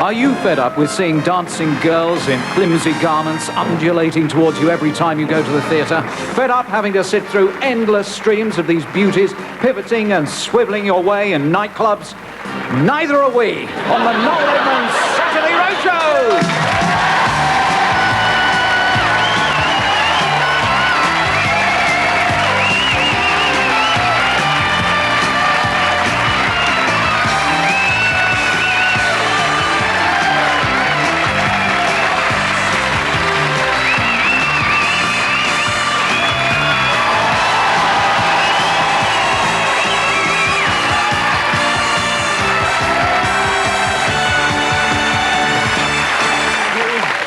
Are you fed up with seeing dancing girls in flimsy garments undulating towards you every time you go to the theatre? Fed up having to sit through endless streams of these beauties, pivoting and swivelling your way in nightclubs? Neither are we on the Noel Edmonds Saturday Roadshow!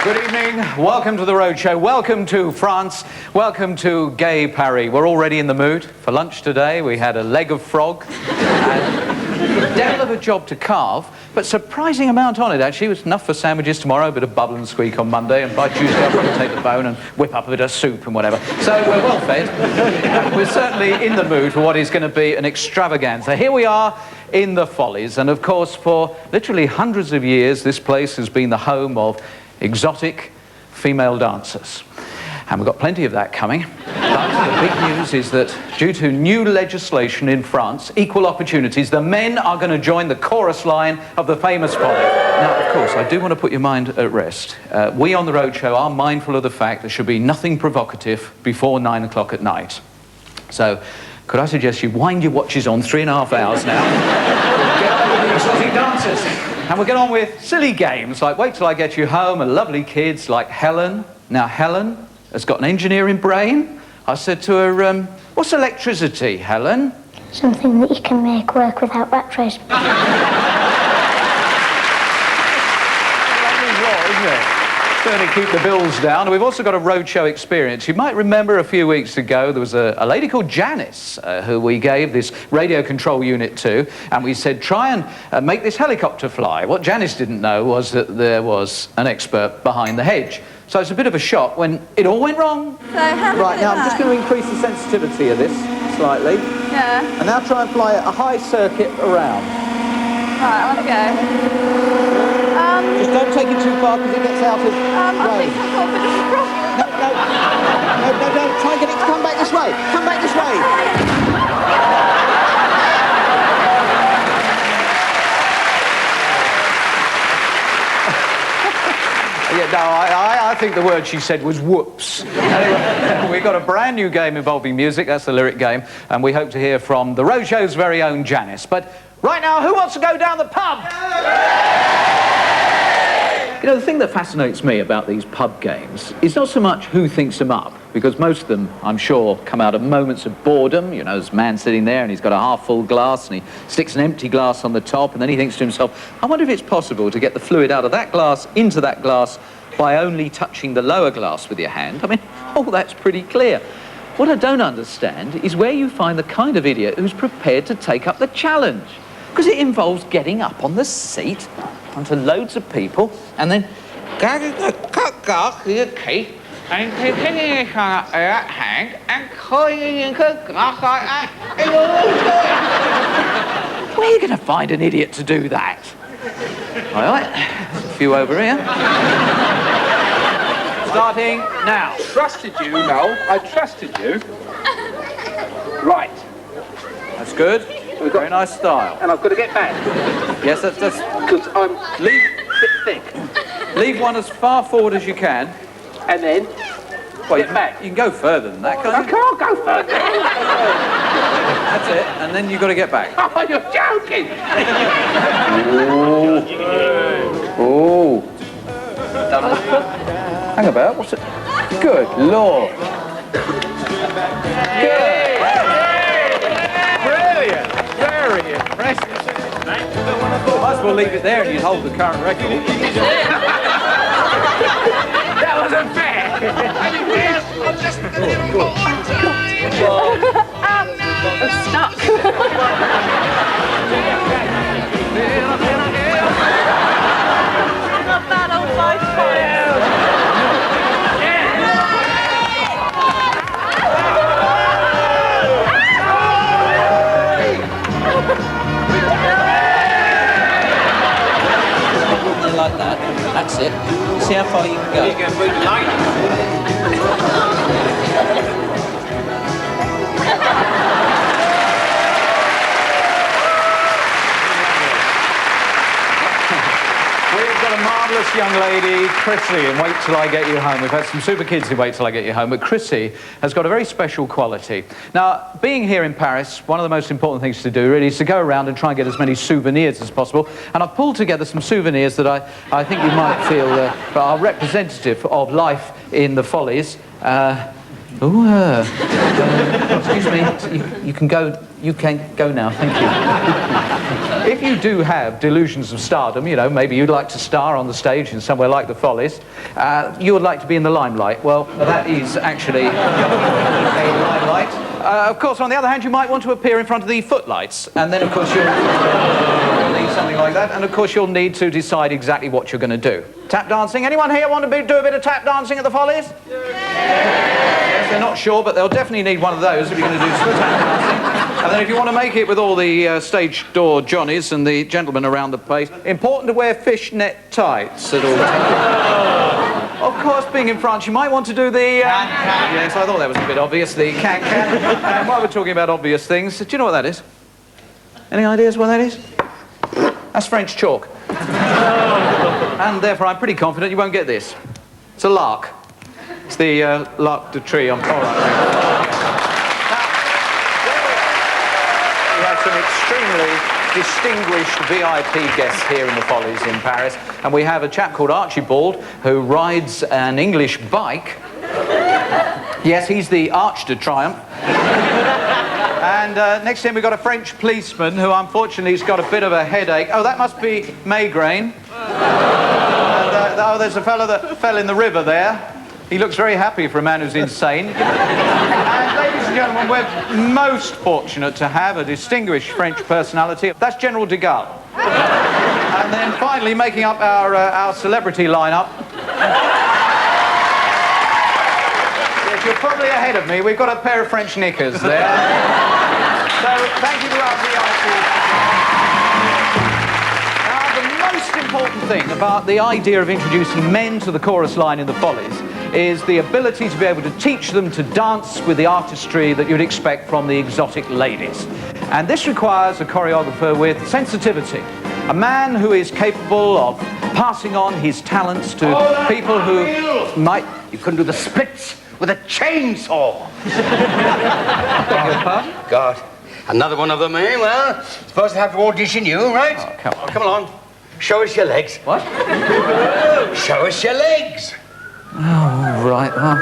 Good evening, welcome to the Roadshow, welcome to France, welcome to Gay Paris. We're already in the mood. For lunch today we had a leg of frog and a devil of a job to carve, but surprising amount on it actually. It was enough for sandwiches tomorrow, a bit of bubble and squeak on Monday, and by Tuesday I'll probably take the bone and whip up a bit of soup and whatever. So we're well fed. We're certainly in the mood for what is going to be an extravaganza. Here we are in the Follies, and of course for literally hundreds of years this place has been the home of exotic female dancers. And we've got plenty of that coming. But the big news is that due to new legislation in France, equal opportunities, the men are going to join the chorus line of the famous Folly. Now, of course, I do want to put your mind at rest. We on the Roadshow are mindful of the fact there should be nothing provocative before 9 o'clock at night. So, could I suggest you wind your watches on 3.5 hours now? We'll get on with the exotic dancers. And we'll get on with silly games like Wait Till I Get You Home and lovely kids like Helen. Now, Helen has got an engineering brain. I said to her, what's electricity, Helen? Something that you can make work without batteries. Certainly keep the bills down. We've also got a Roadshow experience. You might remember a few weeks ago there was a lady called Janice who we gave this radio control unit to, and we said try and make this helicopter fly. What Janice didn't know was that there was an expert behind the hedge. So it's a bit of a shock when it all went wrong. So how right, now I'm just going to increase the sensitivity of this slightly. Yeah. And now try and fly a high circuit around. Right, I want to go. Just don't take it too far because it gets out of I think I've got a bit of a problem. No. Try and get it to come back this way. Come back this way. Yeah, no, I think the word she said was whoops. Anyway, we've got a brand new game involving music. That's the lyric game. And we hope to hear from the Roadshow's very own Janice. But right now, who wants to go down the pub? You know, the thing that fascinates me about these pub games is not so much who thinks them up, because most of them, I'm sure, come out of moments of boredom. You know, there's a man sitting there and he's got a half-full glass and he sticks an empty glass on the top and then he thinks to himself, I wonder if it's possible to get the fluid out of that glass into that glass by only touching the lower glass with your hand. I mean, oh, that's pretty clear. What I don't understand is where you find the kind of idiot who's prepared to take up the challenge. Because it involves getting up on the seat onto loads of people and then getting the cut your teeth and taking it in your hand and cutting in the glass like that. Where are you going to find an idiot to do that? All right, there's a few over here. Starting now. Trusted you, Noel. I trusted you. Right. That's good. Very nice style. And I've got to get back. Yes, that's... Because I'm a bit thick. Leave one as far forward as you can. And then get back. You can go further than that, can't I you? can't go further. That's it, and then you've got to get back. Oh, you're joking. Oh. Hang about, what's it? Good Lord. Good. Brilliant. Very impressive. Might as well leave it there and you'd hold the current record. That wasn't fair. I'm just I'm stuck. Not bad on 5 points. Like it. See how far you can go. You can move the line. We've got a marvellous young lady, Chrissy, and Wait Till I Get You Home. We've had some super kids in Wait Till I Get You Home, but Chrissy has got a very special quality. Now, being here in Paris, one of the most important things to do really is to go around and try and get as many souvenirs as possible. And I've pulled together some souvenirs that I think you might feel are representative of life in the Follies. Excuse me, you can go now, thank you. If you do have delusions of stardom, you know, maybe you'd like to star on the stage in somewhere like the Follies, you would like to be in the limelight. Well, that is actually a limelight. Of course, on the other hand, you might want to appear in front of the footlights, and then, of course, you'll need something like that, and, of course, you'll need to decide exactly what you're going to do. Tap dancing. Anyone here want to do a bit of tap dancing at the Follies? Yes, they're not sure, but they'll definitely need one of those if you're going to do some tap dancing. And then if you want to make it with all the stage door Johnnies and the gentlemen around the place, important to wear fishnet tights at all times. Of course, being in France, you might want to do the... Yes, I thought that was a bit obvious, the can-can. And while we're talking about obvious things, do you know what that is? Any ideas what that is? That's French chalk. And therefore, I'm pretty confident you won't get this. It's a lark. It's the lark de tree on... All right, we have some extremely distinguished VIP guests here in the Follies in Paris, and we have a chap called Archibald who rides an English bike. Yes, he's the Arch de Triomphe. And next to him we've got a French policeman who unfortunately has got a bit of a headache. Oh, that must be Migraine. Oh, there's a fellow that fell in the river there. He looks very happy for a man who's insane. And ladies and gentlemen, we're most fortunate to have a distinguished French personality. That's General de Gaulle. And then finally, making up our celebrity lineup. Yes, you're probably ahead of me. We've got a pair of French knickers there. So, thank you to our VIPs. Now, the most important thing about the idea of introducing men to the chorus line in the Follies is the ability to be able to teach them to dance with the artistry that you'd expect from the exotic ladies. And this requires a choreographer with sensitivity, a man who is capable of passing on his talents to people who might... You couldn't do the splits with a chainsaw. Beg your pardon? God, another one of them, eh? Well, supposed to have to audition you, right? Oh, come on. Come along. Show us your legs. What? Show us your legs. Oh, right. Oh.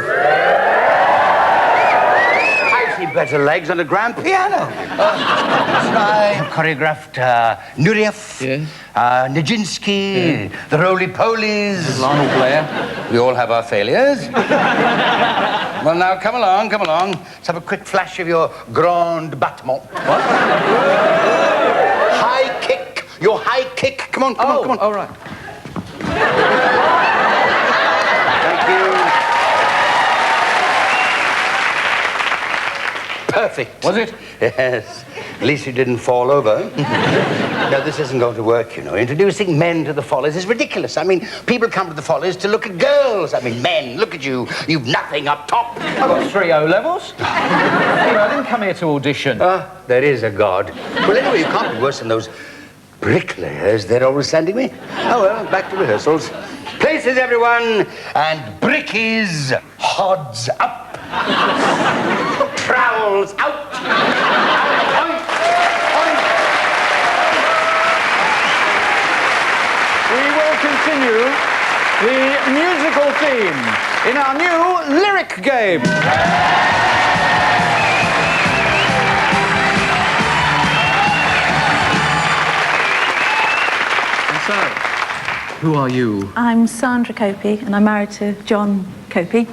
I see better legs on a grand piano. I choreographed Nureyev, Nijinsky, the Roly-Polies. Lionel Blair. We all have our failures. Well, now, come along, come along. Let's have a quick flash of your grand battement. What? High kick. Your high kick. Come on, come on, come on. Oh, right. Thank you. Perfect. Was it? Yes. At least you didn't fall over. No, this isn't going to work, you know. Introducing men to the Follies is ridiculous. I mean, people come to the Follies to look at girls. I mean, men, look at you. You've nothing up top. I've got 3 O-levels. You know, I didn't come here to audition. There is a God. Well, anyway, you can't be worse than those bricklayers they're always sending me. Oh, well, back to rehearsals. Places, everyone, and brickies, hods up. Trowels out. Point, point. We will continue the musical theme in our new lyric game. So, who are you? I'm Sandra Copey, and I'm married to John Copey,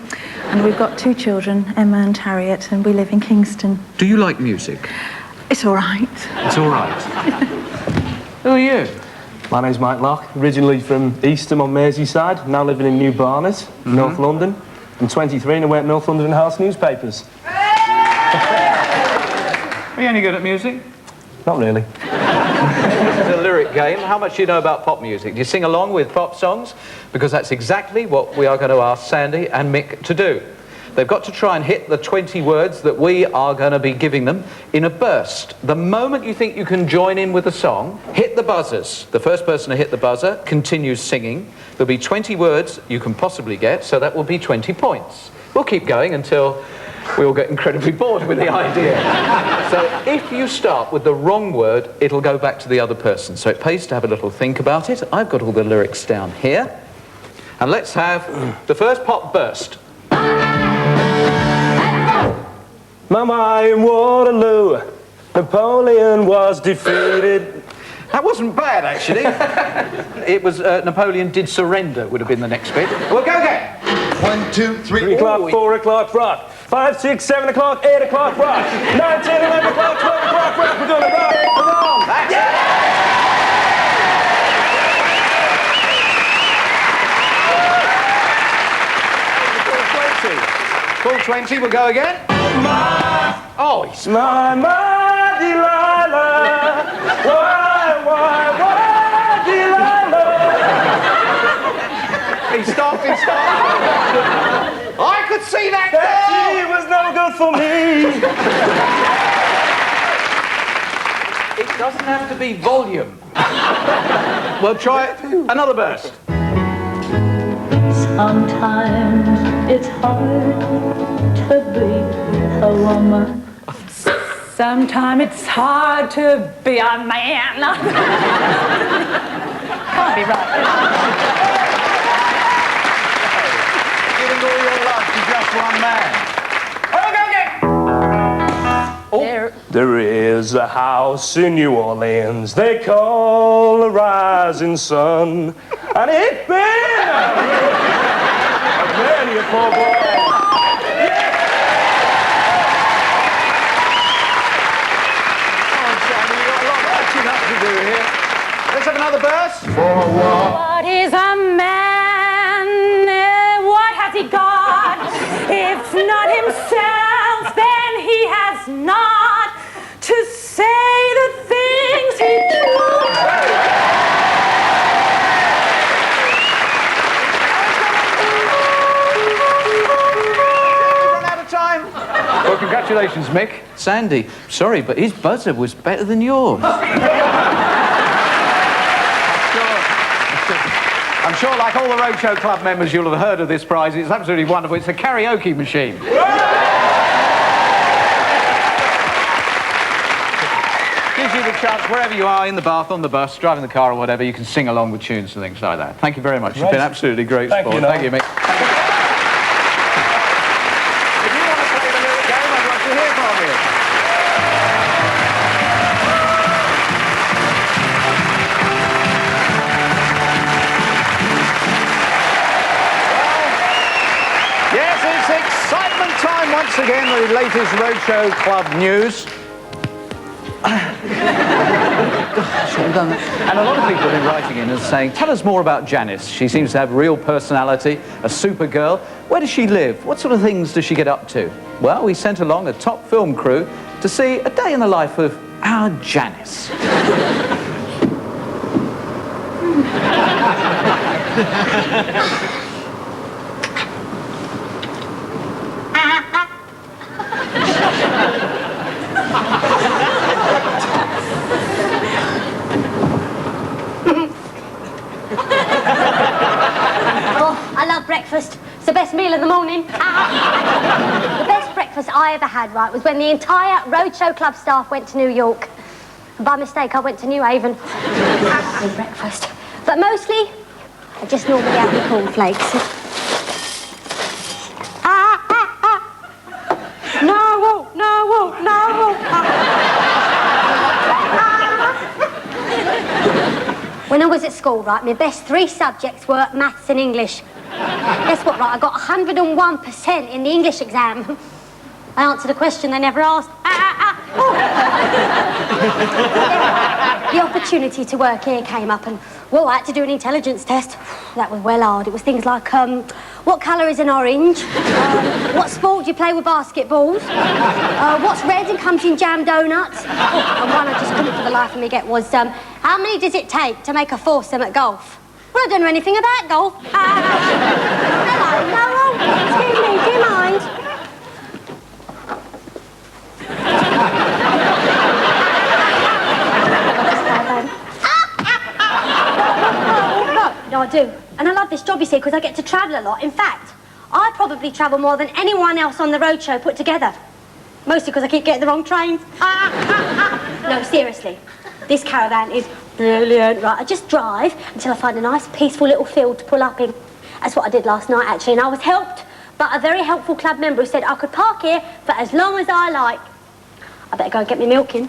and we've got 2 children, Emma and Harriet, and we live in Kingston. Do you like music? It's all right. It's all right. Who are you? My name's Mike Locke, originally from Eastham on Merseyside, now living in New Barnet, North London. I'm 23 and I work at North London House newspapers. Are you any good at music? Not really. This is a lyric game. How much do you know about pop music? Do you sing along with pop songs? Because that's exactly what we are going to ask Sandy and Mick to do. They've got to try and hit the 20 words that we are going to be giving them in a burst. The moment you think you can join in with a song, hit the buzzers. The first person to hit the buzzer continues singing. There'll be 20 words you can possibly get, so that will be 20 points. We'll keep going until we all get incredibly bored with the idea. So if you start with the wrong word, it'll go back to the other person. So it pays to have a little think about it. I've got all the lyrics down here. And let's have the first pop burst. Mama, in Waterloo, Napoleon was defeated. That wasn't bad, actually. It was Napoleon did surrender, would have been the next bit. We'll go again. 1, 2, 3. 3 o'clock, 4 o'clock, rock. 5, 6, 7 o'clock, 8 o'clock, rock. 9, 10, 11 o'clock, 12 o'clock, rock. We're gonna rock along. That's it. Full 20, we'll go again. Oh, he's... My Delilah. Why, Delilah? He stopped. I could see that She was no good for me. It doesn't have to be volume. Well, try it. Another burst. Sometimes it's hard to be a woman. Sometimes it's hard to be a man. Can't be right. Giving all your love to just one man. There is a house in New Orleans they call the Rising Sun, and it's been many a poor boy. Let's have another burst. What is a man? What has he got? If not himself, then he has not to say the things he Run out of time. Well, congratulations, Mick. Sandy, sorry, but his buzzer was better than yours. I'm sure, like all the Roadshow Club members, you'll have heard of this prize. It's absolutely wonderful. It's a karaoke machine. Gives you the chance, wherever you are, in the bath, on the bus, driving the car or whatever, you can sing along with tunes and things like that. Thank you very much. You've been absolutely great sport. Thank you, Mick. If you want to play the lyric game, I'd love to hear from you. Yes, it's excitement time once again, the latest Roadshow Club news. And a lot of people have been writing in and saying, tell us more about Janice. She seems to have real personality, a super girl. Where does she live? What sort of things does she get up to? Well, we sent along a top film crew to see a day in the life of our Janice. I love breakfast. It's the best meal of the morning. The best breakfast I ever had, right, was when the entire Roadshow Club staff went to New York. And by mistake, I went to New Haven for breakfast. But mostly, I just normally have my cornflakes. When I was at school, right, my best 3 subjects were maths and English. Guess what, right, I got 101% in the English exam. I answered a question they never asked. The opportunity to work here came up and, well, I had to do an intelligence test. That was well hard. It was things like, what colour is an orange? What sport do you play with basketballs? What's red and comes in jam donuts? And one I just couldn't for the life of me get was, how many does it take to make a foursome at golf? Well, I don't know anything about golf. Hello, Noel. Excuse me, do you mind? No, I do. And I love this job, you see, because I get to travel a lot. In fact, I probably travel more than anyone else on the Roadshow put together. Mostly because I keep getting the wrong trains. No, seriously. This caravan is brilliant. Right, I just drive until I find a nice, peaceful little field to pull up in. That's what I did last night, actually, and I was helped by a very helpful club member who said I could park here for as long as I like. I better go and get my milk in.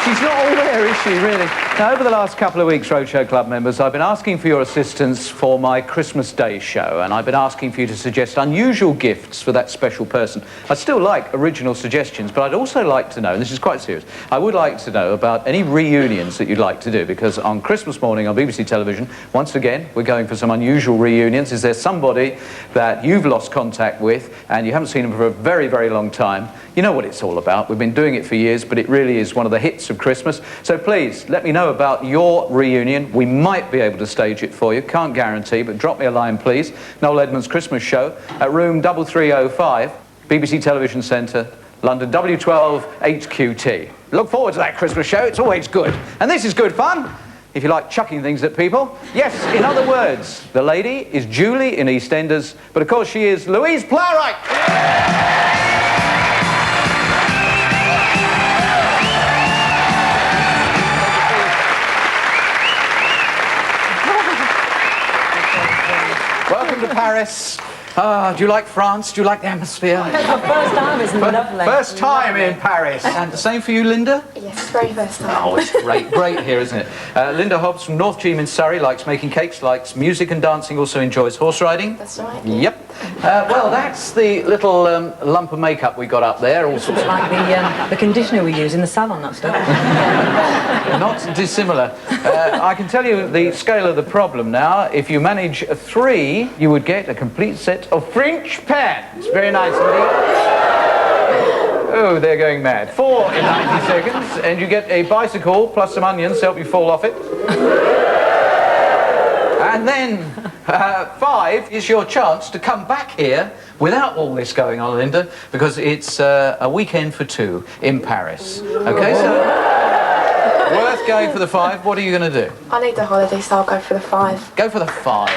She's not all there, is she, really? Now, over the last couple of weeks, Roadshow Club members, I've been asking for your assistance for my Christmas Day show, and I've been asking for you to suggest unusual gifts for that special person. I still like original suggestions, but I'd also like to know, and this is quite serious, I would like to know about any reunions that you'd like to do, because on Christmas morning on BBC television, once again, we're going for some unusual reunions. Is there somebody that you've lost contact with and you haven't seen them for a very, very long time? You know what it's all about. We've been doing it for years, but it really is one of the hits of Christmas. So please, let me know about your reunion. We might be able to stage it for you. Can't guarantee, but drop me a line, please. Noel Edmonds Christmas Show at room 3305, BBC Television Centre, London, W12 HQT. Look forward to that Christmas show. It's always good. And this is good fun, if you like chucking things at people. Yes, in other words, the lady is Julie in EastEnders, but of course she is Louise Plowright. Welcome to Paris. Do you like France? Do you like the atmosphere? First time is lovely. First time in Paris. And the same for you, Linda? Yes, very first time. Oh, it's great, great here, isn't it? Linda Hobbs from North Cheam in Surrey likes making cakes, likes music and dancing, also enjoys horse riding. That's right. Yep. Well, that's the little lump of makeup we got up there. All sorts of... Like the conditioner we use in the salon, that stuff. Not dissimilar. I can tell you the scale of the problem now. If you manage 3, you would get a complete set of French pans. Very nice indeed. Oh, they're going mad. 4 in 90 seconds, and you get a bicycle plus some onions to help you fall off it. And then 5 is your chance to come back here without all this going on, Linda, because it's a weekend for 2 in Paris. Okay, so worth going for the 5. What are you going to do? I need the holiday, so I'll go for the 5. Go for the 5.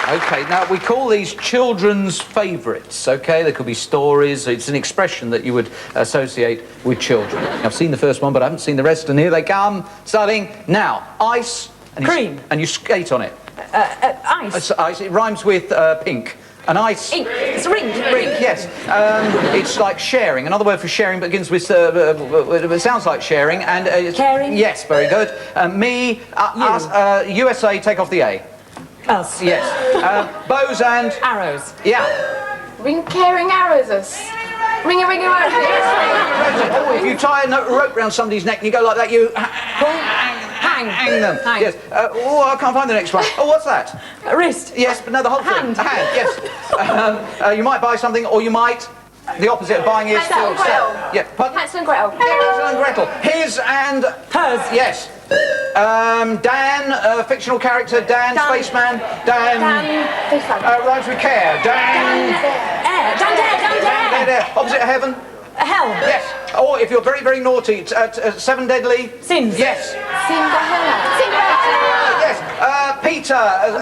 Okay, now we call these children's favourites, okay? There could be stories. It's an expression that you would associate with children. I've seen the first one, but I haven't seen the rest, and here they come. Starting now. Ice. And Cream. And you skate on it. Ice. Ice. It rhymes with pink. An ice... Ink. It's ring. Yes. It's like sharing. Another word for sharing begins with... it sounds like sharing. And caring? Yes, very good. Me, us, USA, take off the A. Us. Yes. Bows and... Arrows. Yeah. Ring caring arrows us. Ring a arrows. Oh, if you tie a rope round somebody's neck and you go like that, you... Hang them. Hang. Yes. Oh, I can't find the next one. Oh, what's that? A wrist. Yes, but no, the whole Hand. thing. A hand, yes. You might buy something, or you might... The opposite of buying is... Hansel and Gretel. Yeah, pardon? Hansel and Gretel. Hansel and Gretel. His and... Hers. Yes. Dan, fictional character, Dan, spaceman, Dan... rhymes with care. Dan... Air. Dan Dare. Opposite of heaven? Hell. Yes. Or if you're very, very naughty, 7 deadly... Sins. Yes. Cinderella. Yes. Peter.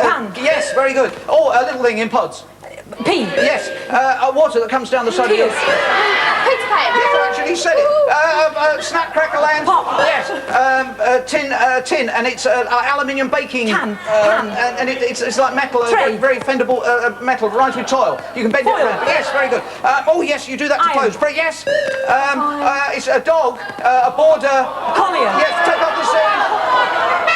Pan. Yes, very good. Oh, a little thing in pods. Pea. Yes. Water that comes down the side of your... Peter Pan. Yes, I actually said it. Snap, crackle, and... Pop. Yes. Tin, and it's aluminium baking... Can. And it's like metal, Tray. very fendable metal, rhymes with toil. You can bend it Foil. around. Yes, very good. Oh, yes, you do that to Iron. clothes. But yes. It's a dog, a border... Collier. Yes, take off the scene.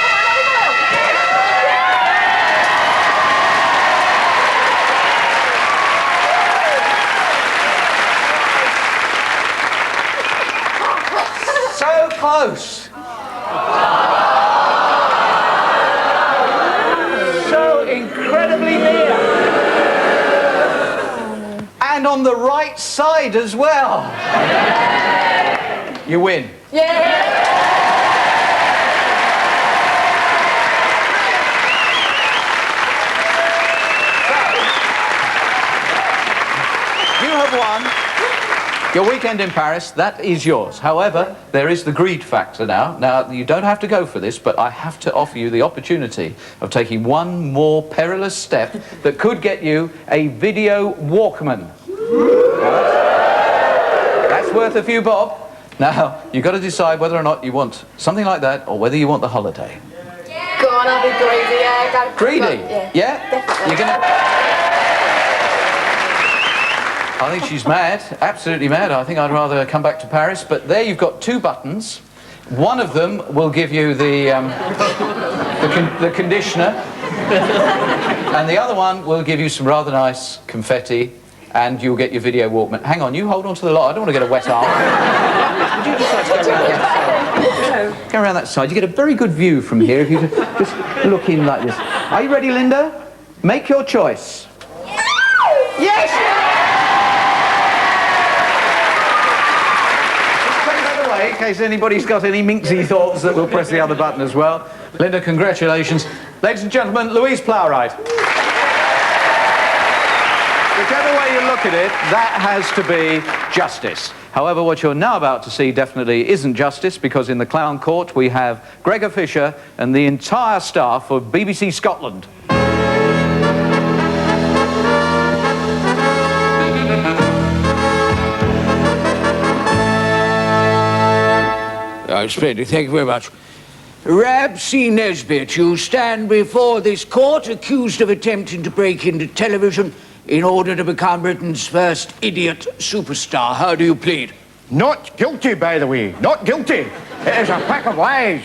So close. So incredibly near. And on the right side as well. You win. Yeah. You have won your weekend in Paris. That is yours. However, there is the greed factor now. Now, you don't have to go for this, but I have to offer you the opportunity of taking one more perilous step that could get you a video Walkman. That's worth a few bob. Now, you've got to decide whether or not you want something like that or whether you want the holiday. Go on, I'll be greedy, yeah. Greedy? Yeah? Definitely. You're gonna... I think she's mad, absolutely mad. I think I'd rather come back to Paris. But there you've got two buttons. One of them will give you the conditioner. And the other one will give you some rather nice confetti. And you'll get your video Walkman. Hang on, you hold on to the lot. I don't want to get a wet arm. Would you decide to go around that side? Go around that side. You get a very good view from here if you just look in like this. Are you ready, Linda? Make your choice. Yes! In case anybody's got any minxy thoughts that we'll press the other button as well. Linda, congratulations. Ladies and gentlemen, Louise Plowright. Whichever way you look at it, that has to be justice. However, what you're now about to see definitely isn't justice, because in the Clown Court we have Gregor Fisher and the entire staff of BBC Scotland. Splendid, thank you very much. Rab C. Nesbitt, you stand before this court accused of attempting to break into television in order to become Britain's first idiot superstar. How do you plead? Not guilty, by the way. Not guilty. It is a pack of lies.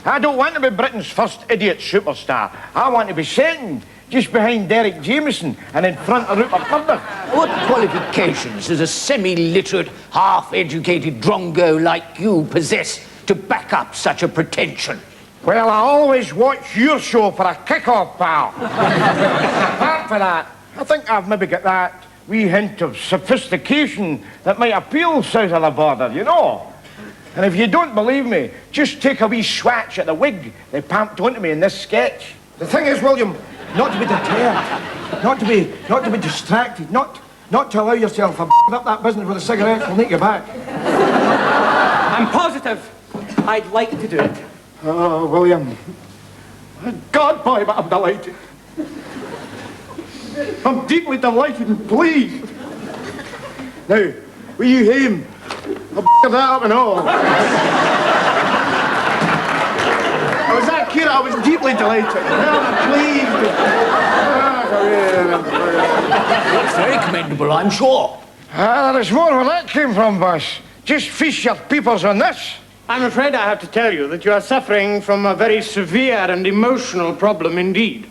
I don't want to be Britain's first idiot superstar. I want to be second, just behind Derek Jameson and in front of Rupert Murdoch. What qualifications does a semi-literate, half-educated drongo like you possess to back up such a pretension? Well, I always watch your show for a kick-off, pal. Apart from that, I think I've maybe got that wee hint of sophistication that might appeal south of the border, you know. And if you don't believe me, just take a wee swatch at the wig they pumped onto me in this sketch. The thing is, William, not to be deterred, not to be distracted, not to allow yourself to up that business with a cigarette. We'll nick you back. I'm positive I'd like to do it. Oh, William. God, boy, but I'm delighted. I'm deeply delighted and pleased. Now, will you him? I'll that up and all. Was that cute? I was deeply delighted. Well, I'm pleased. It's very commendable, I'm sure. There's more where that came from, boss. Just feast your peoples on this. I'm afraid I have to tell you that you are suffering from a very severe and emotional problem indeed.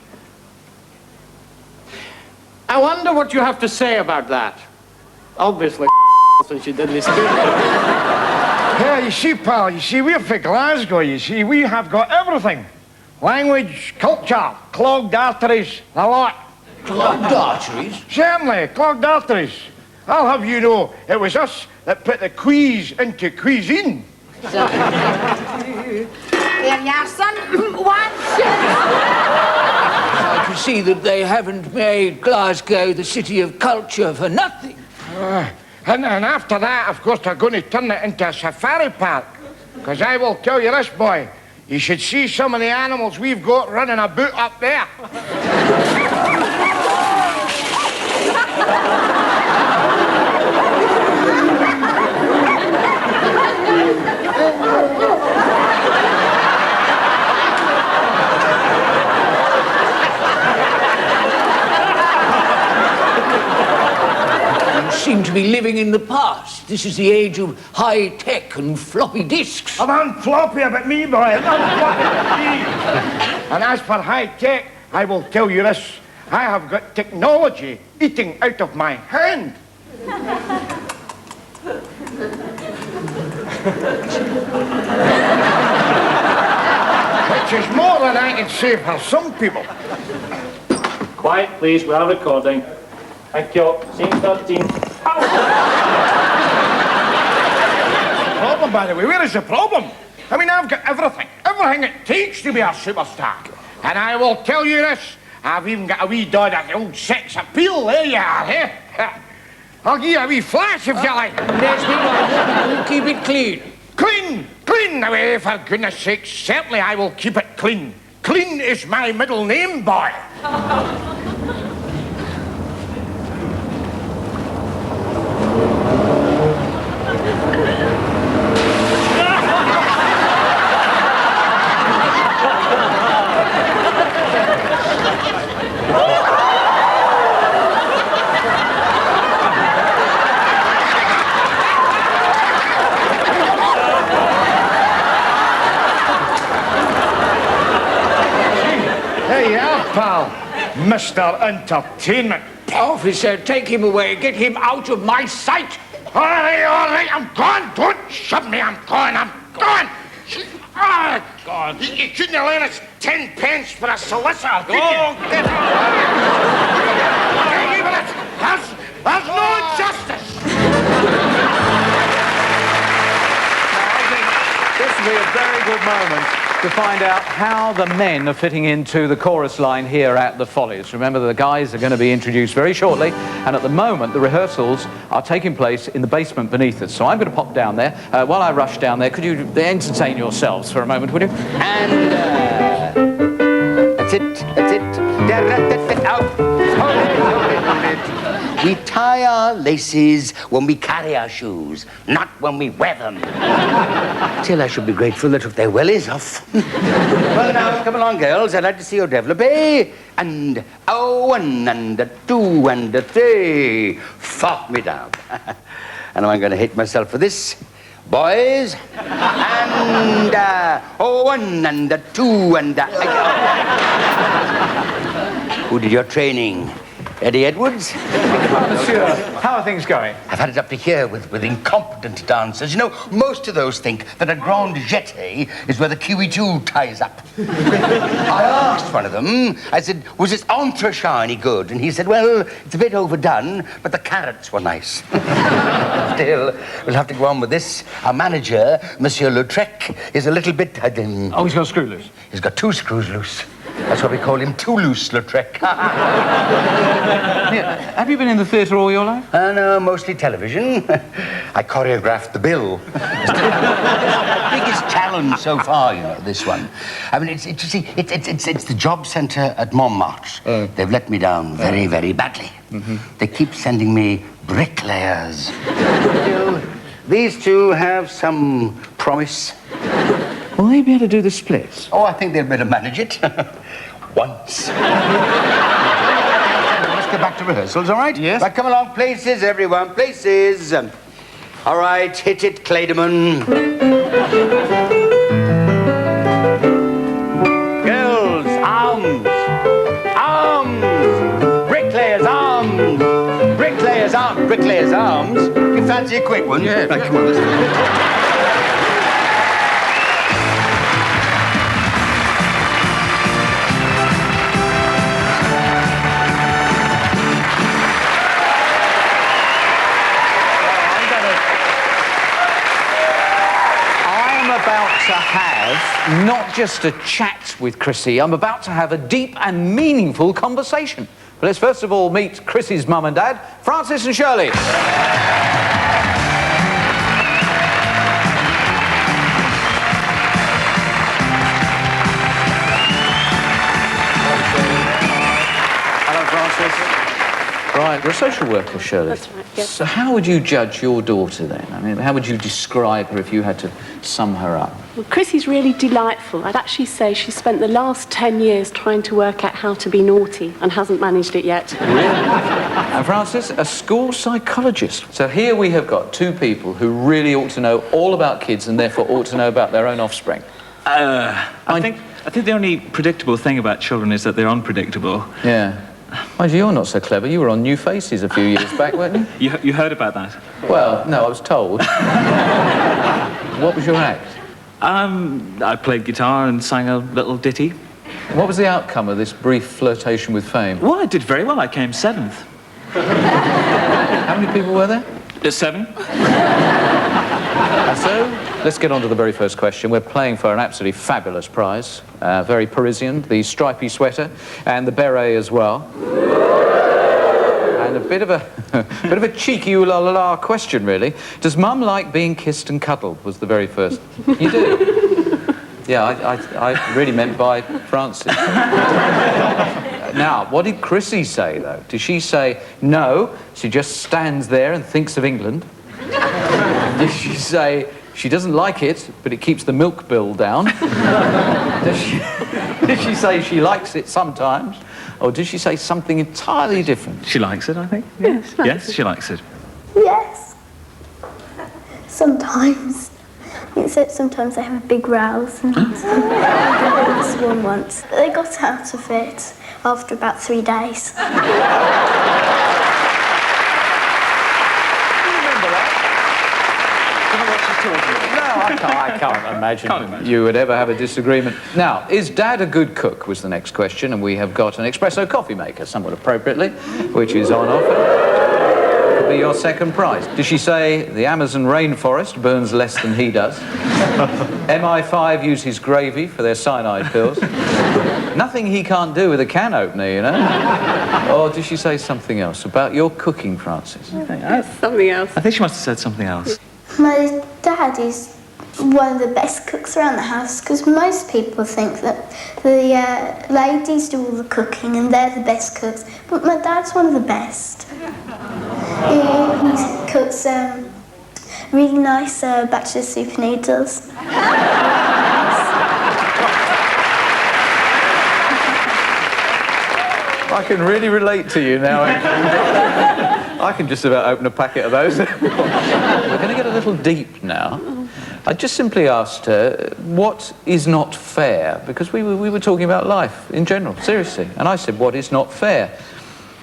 I wonder what you have to say about that. Obviously, since you did this too. Yeah, you see, pal, we're from Glasgow, we have got everything. Language, culture, clogged arteries, the lot. Clogged arteries? Certainly, clogged arteries. I'll have you know, it was us that put the queeze into cuisine. There you are, son. One. I can see that they haven't made Glasgow the city of culture for nothing. And after that, of course, they're going to turn it into a safari park. Because I will tell you this, boy, you should see some of the animals we've got running about up there. Seem to be living in the past. This is the age of high tech and floppy disks. I'm unfloppy about me, boy. I'm unfloppy about me. And as for high tech, I will tell you this. I have got technology eating out of my hand. Which is more than I can say for some people. Quiet, please. We are recording. Thank you. Scene 13. Problem, by the way, where is the problem? I mean, I've got everything it takes to be a superstar. And I will tell you this, I've even got a wee dod of the old sex appeal. There you are, eh? I'll give you a wee flash if you like. We'll keep it clean. Clean away, for goodness sake. Certainly I will keep it clean. Clean is my middle name, boy. Pal, Mr. Entertainment. Officer, take him away. Get him out of my sight. All right, I'm gone. Don't shove me. I'm gone. Oh, God. You couldn't have lent us 10 pence for a solicitor, could you? There's no justice. This will be a very good moment to find out how the men are fitting into the chorus line here at the Follies. Remember, the guys are going to be introduced very shortly, and at the moment the rehearsals are taking place in the basement beneath us. So I'm going to pop down there. While I rush down there, could you entertain yourselves for a moment, would you? And that's it. Out. Hold it. We tie our laces when we carry our shoes, not when we wear them. Still, I should be grateful they took their wellies off. Well, now, come along, girls. I'd like to see your developé. And 1 and 2 and 3. Fuck me down. And I'm going to hate myself for this. Boys. And 1 and 2 and... Who did your training? Eddie Edwards? Monsieur, how are things going? I've had it up to here with incompetent dancers. You know, most of those think that a grande jetée is where the QE2 ties up. I asked one of them, I said, was this entrechat any good? And he said, well, it's a bit overdone, but the carrots were nice. Still, we'll have to go on with this. Our manager, Monsieur Lautrec, is a little bit... Oh, he's got a screw loose? He's got 2 screws loose. That's why we call him Toulouse Lautrec. Yeah, have you been in the theatre all your life? No, mostly television. I choreographed the bill. It's the biggest challenge so far, you know, this one. I mean, it's the job centre at Montmartre. They've let me down very, very badly. They keep sending me bricklayers. Still, these two have some promise. Will they be able to do the splits? Oh, I think they'll better manage it. Once. Let's go back to rehearsals, all right? Yes. Right, come along, places, everyone, places. All right, hit it, Clayderman. Girls, arms. Bricklayers, arms. Bricklayers, arms. You fancy a quick one? Yeah. Right, come on, let's go. To have not just a chat with Chrissy, I'm about to have a deep and meaningful conversation. But let's first of all meet Chrissy's mum and dad, Francis and Shirley. Hello, Francis. Right, you're a social worker, Shirley. That's right, yeah. So how would you judge your daughter then? I mean, how would you describe her if you had to sum her up? Well, Chrissy's really delightful. I'd actually say she spent the last 10 years trying to work out how to be naughty and hasn't managed it yet. Really? And Francis, a school psychologist. So here we have got 2 people who really ought to know all about kids and therefore ought to know about their own offspring. I think the only predictable thing about children is that they're unpredictable. Yeah. Mind you, you're not so clever. You were on New Faces a few years back, weren't you? You heard about that? Well, no, I was told. What was your act? I played guitar and sang a little ditty. What was the outcome of this brief flirtation with fame? Well, I did very well. I came 7th. How many people were there? 7. So, let's get on to the very first question. We're playing for an absolutely fabulous prize. Very Parisian, the stripy sweater and the beret as well. And a bit of a cheeky ooh-la-la-la question, really. Does Mum like being kissed and cuddled, was the very first. You do? Yeah, I really meant by Francis. Now, what did Chrissy say, though? Did she say, no, she just stands there and thinks of England? Did she say, she doesn't like it, but it keeps the milk bill down? Did she say she likes it sometimes? Or did she say something entirely different? She likes it, I think. Yes. Yes, she likes it. Yes. Sometimes. Except sometimes they have big rows. And this one once. They got out of it after about 3 days. I can't imagine you would ever have a disagreement. Now, is Dad a good cook, was the next question, and we have got an espresso coffee maker, somewhat appropriately, which is on offer. Could be your second prize. Did she say the Amazon rainforest burns less than he does? MI5 use his gravy for their cyanide pills? Nothing he can't do with a can opener, you know? Or did she say something else about your cooking, Francis? Something else. I think she must have said something else. My dad is one of the best cooks around the house because most people think that the ladies do all the cooking and they're the best cooks, but my dad's one of the best. He cooks really nice bachelor soup noodles. I can really relate to you now. I can just about open a packet of those. We're going to get a little deep now. I just simply asked her, what is not fair? Because we were talking about life in general, seriously. And I said, what is not fair?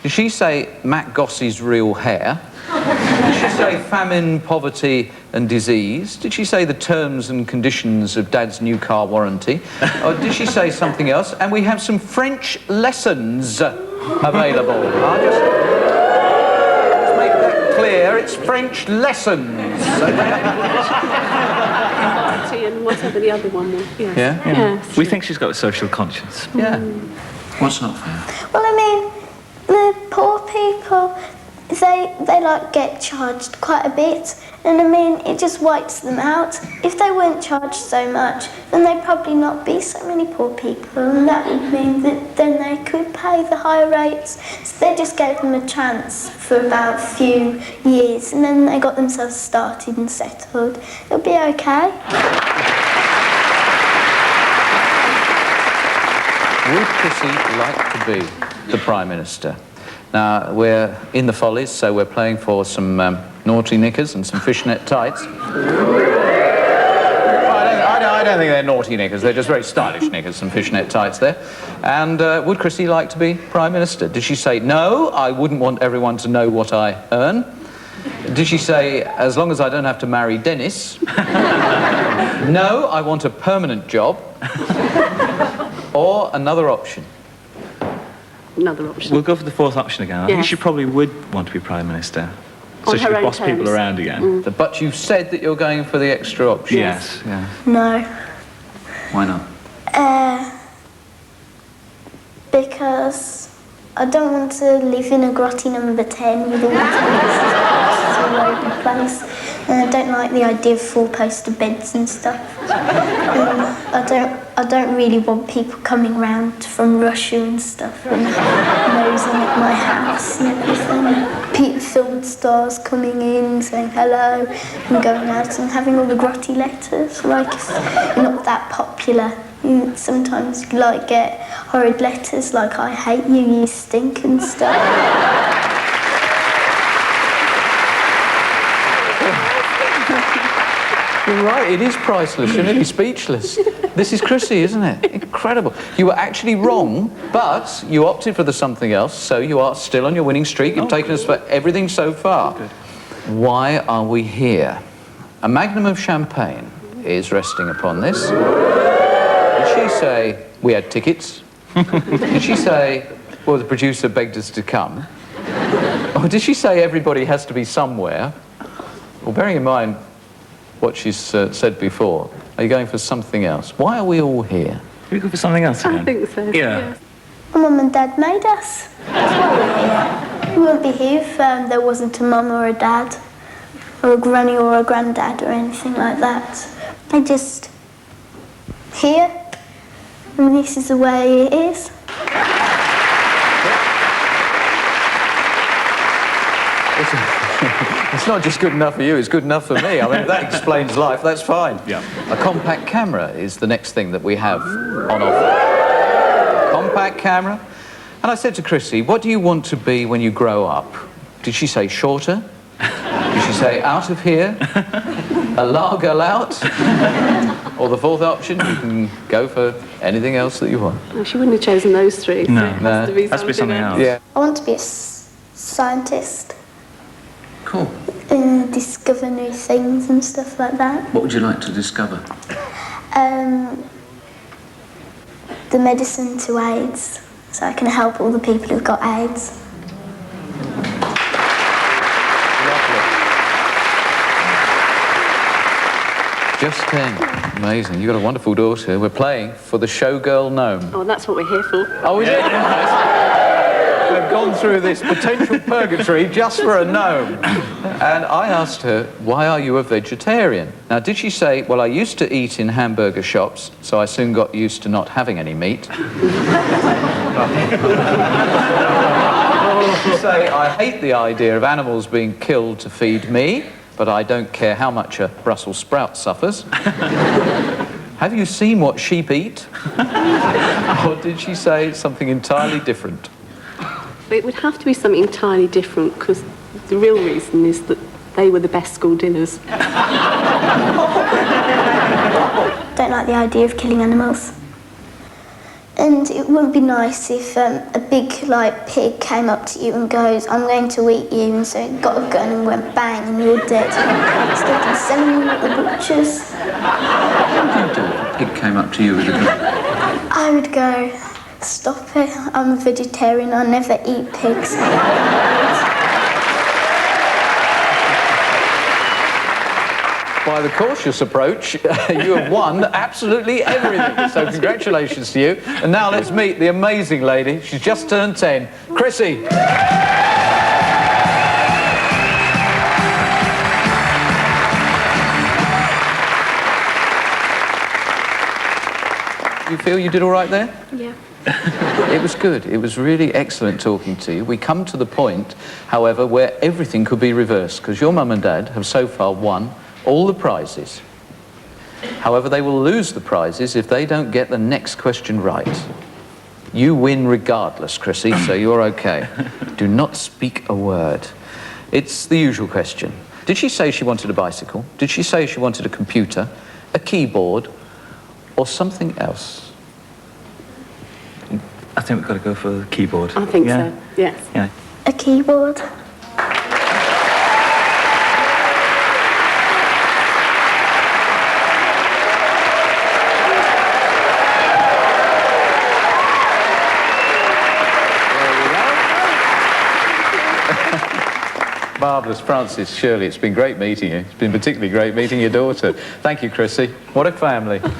Did she say Matt Gossie's real hair? Did she say famine, poverty and disease? Did she say the terms and conditions of Dad's new car warranty? Or did she say something else? And we have some French lessons available. I'll just make that clear, it's French lessons. And whatever the other one was. Yes. Yeah? We think she's got a social conscience. Yeah. What's not fair? Well, I mean, the poor people, they like get charged quite a bit, and I mean, it just wipes them out. If they weren't charged so much, then there'd probably not be so many poor people, and that would mean that then they could pay the higher rates. So they just gave them a chance for about a few years, and then they got themselves started and settled. It'll be okay. Would Chrissy like to be the Prime Minister? Now, we're in the Follies, so we're playing for some naughty knickers and some fishnet tights. I don't think they're naughty knickers, they're just very stylish knickers, some fishnet tights there. And would Chrissy like to be Prime Minister? Did she say, no, I wouldn't want everyone to know what I earn? Did she say, as long as I don't have to marry Dennis? No, I want a permanent job. Or another option? Another option. We'll go for the fourth option again. I think she probably would want to be Prime Minister. So she could boss people around again. But you said that you're going for the extra option. Yes, yeah. No. Why not? Because I don't want to live in a grotty number 10 with all the toilets all over the place. And I don't like the idea of four-poster beds and stuff. I don't really want people coming round from Russia and stuff and nosing at my house and everything. Film stars coming in, saying hello, and going out and having all the grotty letters. Like, if you're not that popular, sometimes you like get horrid letters like I hate you, you stink and stuff. You're right, it is priceless. You're nearly speechless. This is Chrissy, isn't it? Incredible. incredible. You were actually wrong, but you opted for the something else, so you are still on your winning streak. You've taken us for everything so far. Good. Why are we here? A magnum of champagne is resting upon this. Did she say we had tickets? Did she say, well, the producer begged us to come? Or did she say everybody has to be somewhere? Well, bearing in mind what she's said before, are you going for something else? Why are we all here? Are we going for something else again? I think so. Yeah. My mum and dad made us. That's why we're here. We wouldn't be here if there wasn't a mum or a dad, or a granny or a granddad or anything like that. They're just here, and this is the way it is. It's not just good enough for you, it's good enough for me. I mean, if that explains life, that's fine. Yeah. A compact camera is the next thing that we have on offer. Compact camera. And I said to Chrissy, what do you want to be when you grow up? Did she say shorter? Did she say out of here? A lager out? Or the fourth option, you can go for anything else that you want. No, she wouldn't have chosen those three. No, so it has to be something else. Yeah. I want to be a scientist. Cool. And discover new things and stuff like that. What would you like to discover? The medicine to AIDS, so I can help all the people who've got AIDS. Just 10. Amazing. You've got a wonderful daughter. We're playing for the showgirl gnome. Oh, that's what we're here for. Oh, is it? We've gone through this potential purgatory just for a gnome. And I asked her, why are you a vegetarian? Now, did she say, well, I used to eat in hamburger shops, so I soon got used to not having any meat? Did she say, I hate the idea of animals being killed to feed me, but I don't care how much a Brussels sprout suffers? Have you seen what sheep eat? Or did she say something entirely different? It would have to be something entirely different, because the real reason is that they were the best school dinners. Don't like the idea of killing animals. And it wouldn't be nice if a big, pig came up to you and goes, I'm going to eat you, and so it got a gun and went bang and you're dead. Instead of selling you at the butchers. What would you do if a pig came up to you with a gun? I would go, stop it, I'm a vegetarian, I never eat pigs. By the cautious approach, you have won absolutely everything. So congratulations to you. And now let's meet the amazing lady. She's just turned 10. Chrissy. You feel you did all right there? Yeah. It was good. It was really excellent talking to you. We come to the point, however, where everything could be reversed, because your mum and dad have so far won all the prizes. However, they will lose the prizes if they don't get the next question right. You win regardless, Chrissy, so you're okay. Do not speak a word. It's the usual question. Did she say she wanted a bicycle? Did she say she wanted a computer, a keyboard, or something else? I think we've got to go for the keyboard. I think so, yes. Yeah. A keyboard. Marvellous. Francis, Shirley, it's been great meeting you. It's been particularly great meeting your daughter. Thank you, Chrissy. What a family. Well,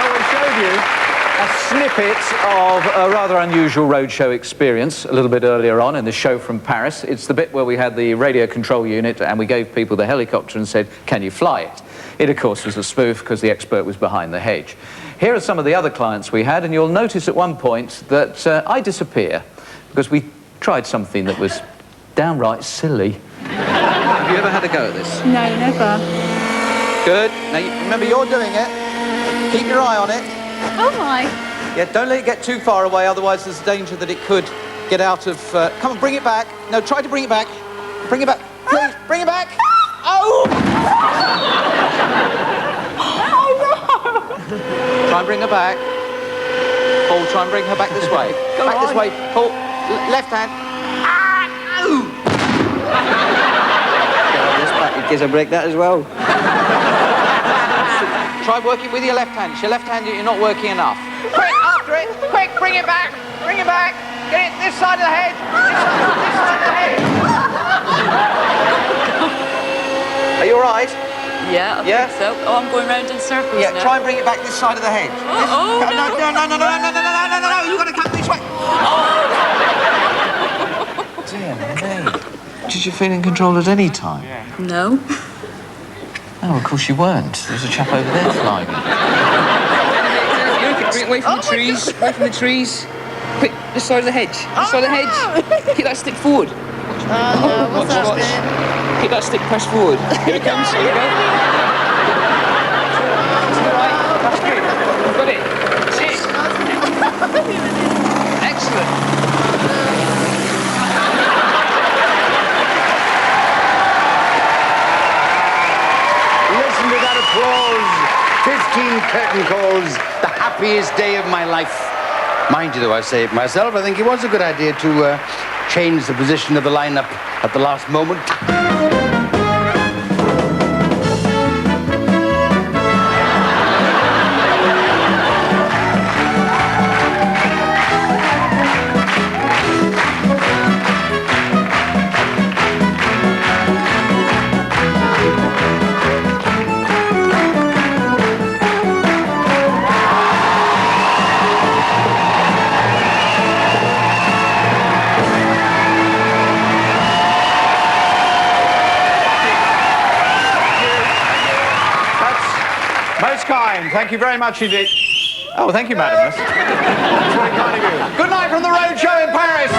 we showed you a snippet of a rather unusual roadshow experience a little bit earlier on in the show from Paris. It's the bit where we had the radio control unit and we gave people the helicopter and said, can you fly it? It, of course, was a spoof because the expert was behind the hedge. Here are some of the other clients we had, and you'll notice at one point that I disappear because we tried something that was downright silly. Have you ever had a go at this? No, never. Good. Now, remember, you're doing it. Keep your eye on it. Oh my. Yeah, don't let it get too far away, otherwise there's a danger that it could get out of... Come on, bring it back. No, try to bring it back. Bring it back. Please, bring it back. Oh! Try and bring her back. Paul, try and bring her back this way. Back this way. Paul, left hand. In case I break that as well. Try working with your left hand. It's your left hand you're not working enough. Quick, after it. Quick, bring it back. Bring it back. Get it this side of the head. This side of the head. Are you all right? Yeah, I think so. Oh, I'm going round in circles now. Try and bring it back this side of the head. Oh, no. No. You've got to come this way. Dear me. Did you feel in control at any time? No. Oh, of course you weren't. There's a chap over there flying. Away from the trees. Away from the trees. Quick, this side of the hedge. This side of the hedge. Keep that stick forward. Watch. Keep that stick pressed forward. Here it comes. Here we go. That's good. You've got it. That's it. Excellent. Listen to that applause. 15 curtain calls. The happiest day of my life. Mind you, though, I say it myself, I think it was a good idea to change the position of the lineup at the last moment. Most kind. Thank you very much indeed. Oh, thank you, madam. That's very kind of you. Good night from the Roadshow in Paris.